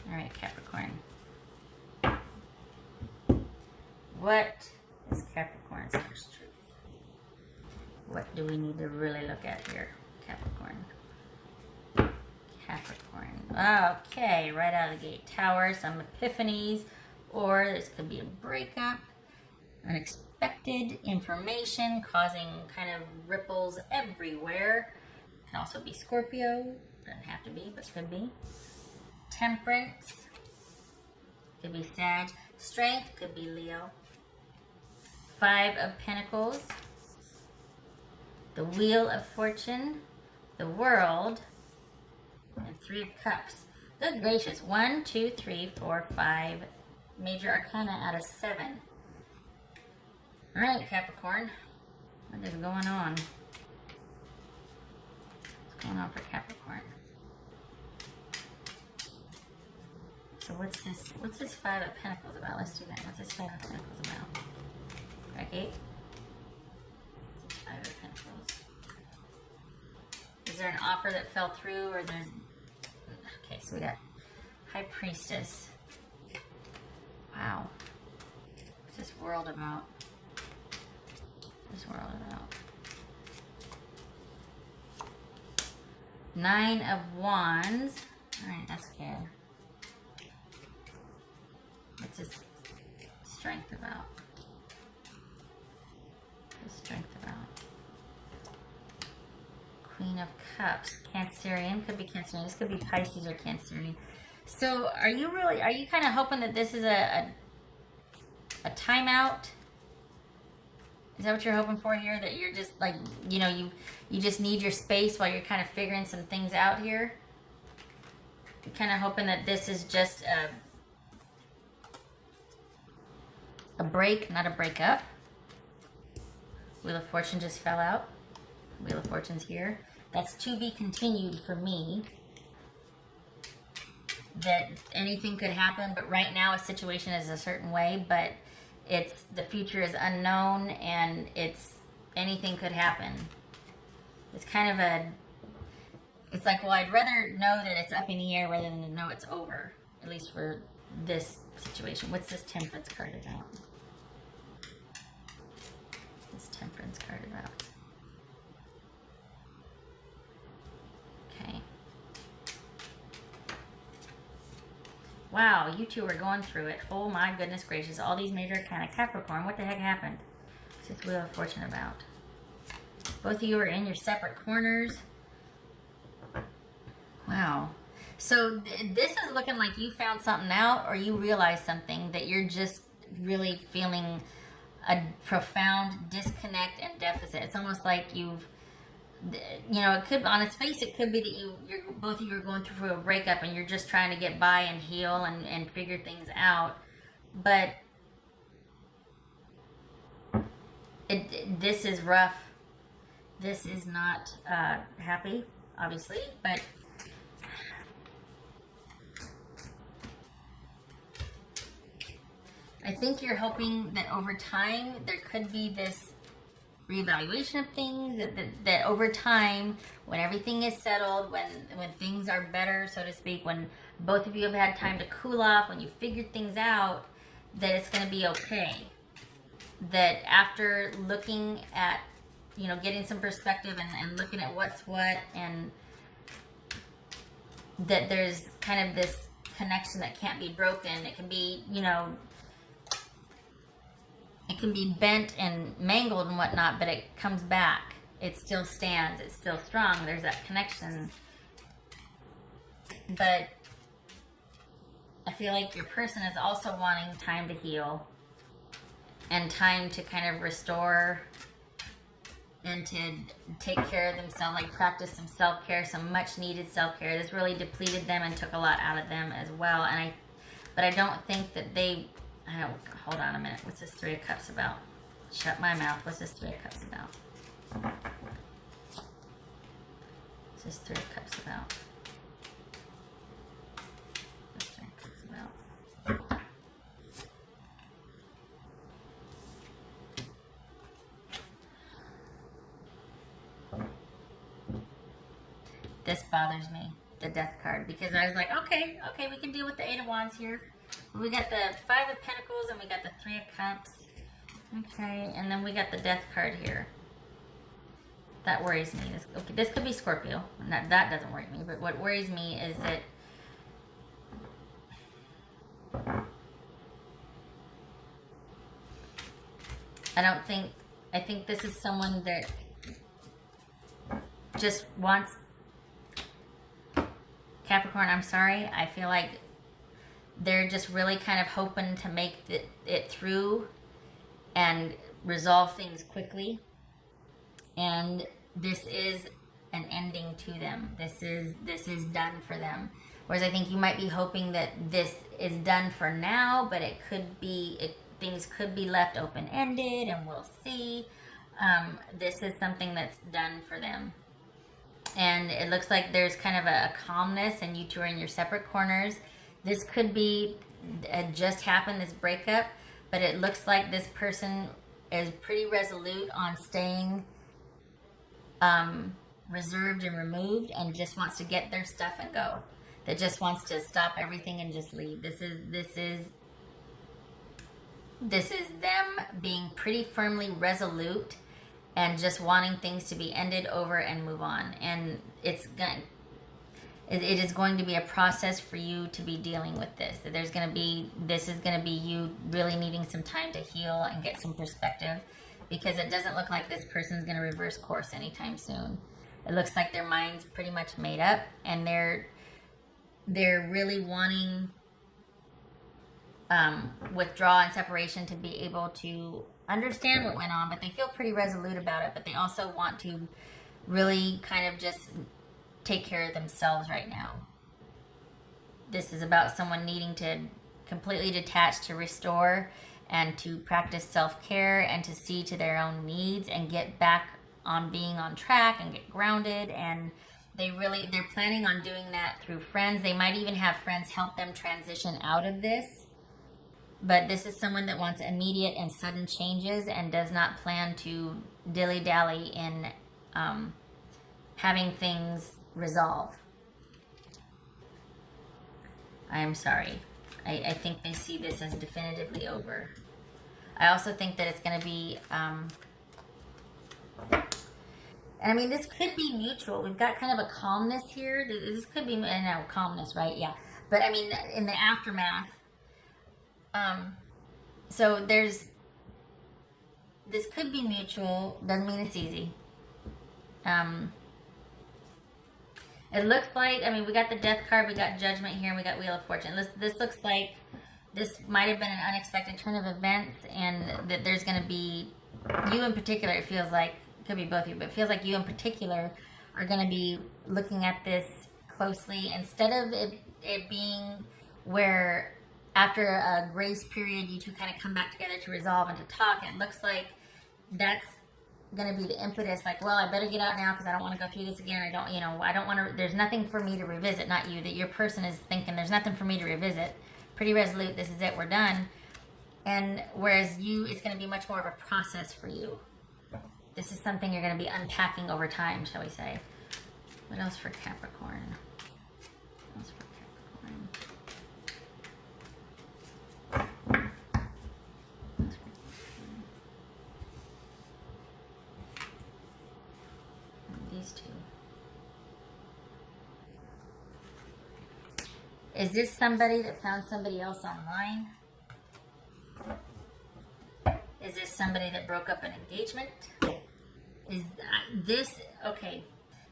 All right, Capricorn. What is Capricorn's first truth? What do we need to really look at here, Capricorn? Capricorn. Okay, right out of the gate. Tower, some epiphanies, or this could be a breakup, unexpected information causing kind of ripples everywhere. Can also be Scorpio. Doesn't have to be, but could be. Temperance. Could be Sag. Strength. Could be Leo. 5 of Pentacles. The Wheel of Fortune. The World. And 3 of Cups. Good gracious. 1, 2, 3, 4, 5 major arcana out of 7. Alright, Capricorn. What is going on? What's going on for Capricorn? So what's this 5 of Pentacles about? Let's do that. What's this 5 of Pentacles about? Okay. What's this 5 of Pentacles? Is there an offer that fell through, or there's... Okay, so we got High Priestess. Wow. What's this World about? This World about? 9 of Wands. Alright, that's good. What's this Strength about? What's Strength about? Queen of Cups. Cancerian. Could be Cancerian. This could be Pisces or Cancerian. So, are you kind of hoping that this is a timeout? Is that what you're hoping for here? That you're just like, you just need your space while you're kind of figuring some things out here? You're kind of hoping that this is just a break, not a breakup. Wheel of Fortune just fell out. Wheel of Fortune's here. That's to be continued for me. That anything could happen, but right now a situation is a certain way, but the future is unknown, and anything could happen. It's kind of it's like, well, I'd rather know that it's up in the air rather than to know it's over, at least for this situation. What's this Temperance card about? This Temperance card about? Okay. Wow, you two are going through it. Oh my goodness gracious. All these major kind of Capricorn. What the heck happened? What's this Wheel of Fortune about? Both of you are in your separate corners. Wow. So this is looking like you found something out, or you realized something, that you're just really feeling a profound disconnect and deficit. It's almost like you've, it could, on its face, it could be that both of you are going through a breakup and you're just trying to get by and heal and figure things out. But this is rough. This is not happy, obviously, but I think you're hoping that over time there could be this reevaluation of things, that over time, when everything is settled, when things are better, so to speak, when both of you have had time to cool off, when you figured things out, that it's going to be okay. That after looking at, getting some perspective and looking at what's what, and that there's kind of this connection that can't be broken. It can be, it can be bent and mangled and whatnot, but it comes back. It still stands. It's still strong. There's that connection. But I feel like your person is also wanting time to heal and time to kind of restore and to take care of themselves, like practice some self-care, some much-needed self-care. This really depleted them and took a lot out of them as well. But I don't think that hold on a minute. What's this 3 of Cups about? Shut my mouth. What's this 3 of Cups about? What's this 3 of Cups about? What's 3 of Cups about? This bothers me. the Death card, because I was like, okay, we can deal with the Eight of Wands here. We got the Five of Pentacles and we got the Three of Cups. Okay, and then we got the Death card here. That worries me. This could be Scorpio. That doesn't worry me, but what worries me is that I think this is someone that just wants, Capricorn, I'm sorry, I feel like they're just really kind of hoping to make it through and resolve things quickly. And this is an ending to them. This is done for them. Whereas I think you might be hoping that this is done for now, but it could be, things could be left open-ended, and we'll see. This is something that's done for them. And it looks like there's kind of a calmness, and you two are in your separate corners. This could be just happened, this breakup, but it looks like this person is pretty resolute on staying reserved and removed, and just wants to get their stuff and go. That just wants to stop everything and just leave. This is them being pretty firmly resolute and just wanting things to be ended over and move on. And it is going to be a process for you to be dealing with this. This is going to be you really needing some time to heal and get some perspective, because it doesn't look like this person's going to reverse course anytime soon. It looks like their mind's pretty much made up, and they're really wanting withdrawal and separation to be able to understand what went on, but they feel pretty resolute about it. But they also want to really kind of just take care of themselves right now. This is about someone needing to completely detach, to restore, and to practice self-care, and to see to their own needs and get back on being on track and get grounded. And they're planning on doing that through friends. They might even have friends help them transition out of this. But this is someone that wants immediate and sudden changes and does not plan to dilly-dally in having things resolve. I am sorry. I think they see this as definitively over. I also think that it's going to be... and I mean, this could be mutual. We've got kind of a calmness here. This could be, no, calmness, right? Yeah. But I mean, in the aftermath, so this could be mutual. Doesn't mean it's easy. It looks like, I mean, we got the Death card, we got Judgment here, and we got Wheel of Fortune. This looks like this might have been an unexpected turn of events, and that there's going to be, you in particular, it feels like, could be both of you, but it feels like you in particular are going to be looking at this closely, instead of it being where after a grace period you two kind of come back together to resolve and to talk. It looks like that's going to be the impetus, like, well, I better get out now because I don't want to go through this again. I don't want to, there's nothing for me to revisit. Not you, that your person is thinking there's nothing for me to revisit. Pretty resolute, this is it, we're done. And whereas you, it's going to be much more of a process for you. This is something you're going to be unpacking over time, shall we say. What else for Capricorn? What else for Capricorn? These two. Is this somebody that found somebody else online? Is this somebody that broke up an engagement? Is this, okay,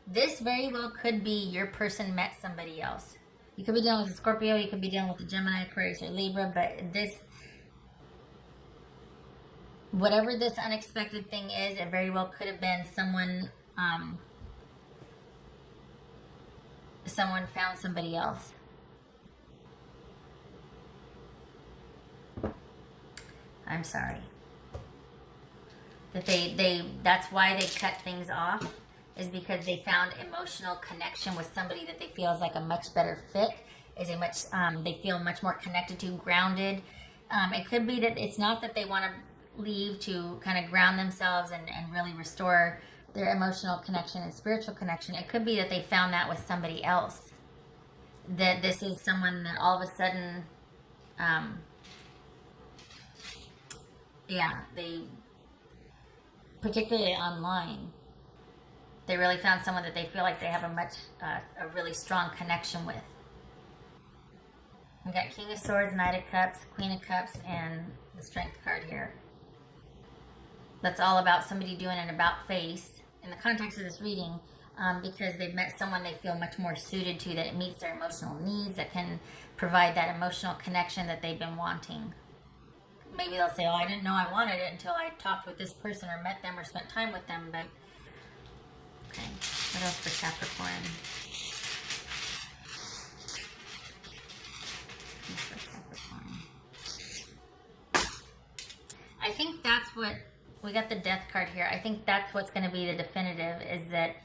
this very well could be your person met somebody else. You could be dealing with a Scorpio, you could be dealing with a Gemini, Aquarius, or Libra, but this, whatever this unexpected thing is, it very well could have been someone, someone found somebody else. I'm sorry. That that's why they cut things off, is because they found emotional connection with somebody that they feel is like a much better fit, is a much, they feel much more connected to, grounded. It could be that it's not that they want to leave to kind of ground themselves and really restore their emotional connection and spiritual connection. It could be that they found that with somebody else. that this is someone that all of a sudden, yeah, they, particularly online, they really found someone that they feel like they have a really strong connection with. We got King of Swords, Knight of Cups, Queen of Cups, and the Strength card here. That's all about somebody doing an about face in the context of this reading, because they've met someone they feel much more suited to, that it meets their emotional needs, that can provide that emotional connection that they've been wanting. Maybe they'll say, oh, I didn't know I wanted it until I talked with this person or met them or spent time with them, but okay, what else for Capricorn? I think that's what, we got the Death card here. I think that's what's going to be the definitive, is that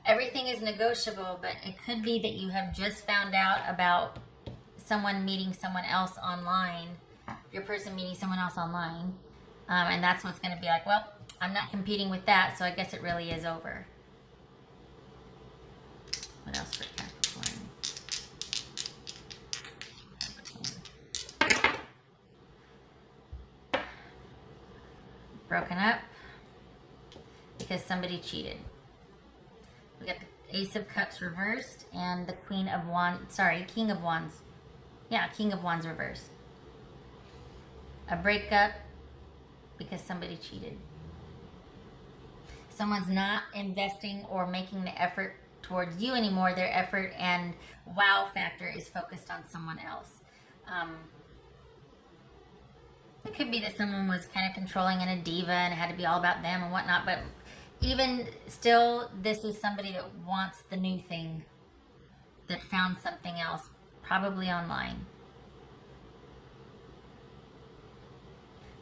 everything is negotiable, but it could be that you have just found out about someone meeting someone else online, your person meeting someone else online, and that's what's going to be like, well, I'm not competing with that, so I guess it really is over. What else for Capricorn? Broken up because somebody cheated. We got the Ace of Cups reversed and the Queen of Wands, sorry, King of Wands. Yeah, King of Wands reversed. A breakup because somebody cheated. Someone's not investing or making the effort towards you anymore. Their effort and wow factor is focused on someone else. It could be that someone was kind of controlling and a diva and it had to be all about them and whatnot, but even still, this is somebody that wants the new thing, that found something else, probably online.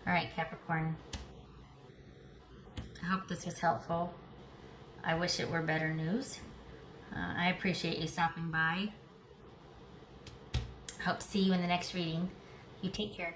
All right, Capricorn. I hope this was helpful. I wish it were better news. I appreciate you stopping by. Hope to see you in the next reading. You take care.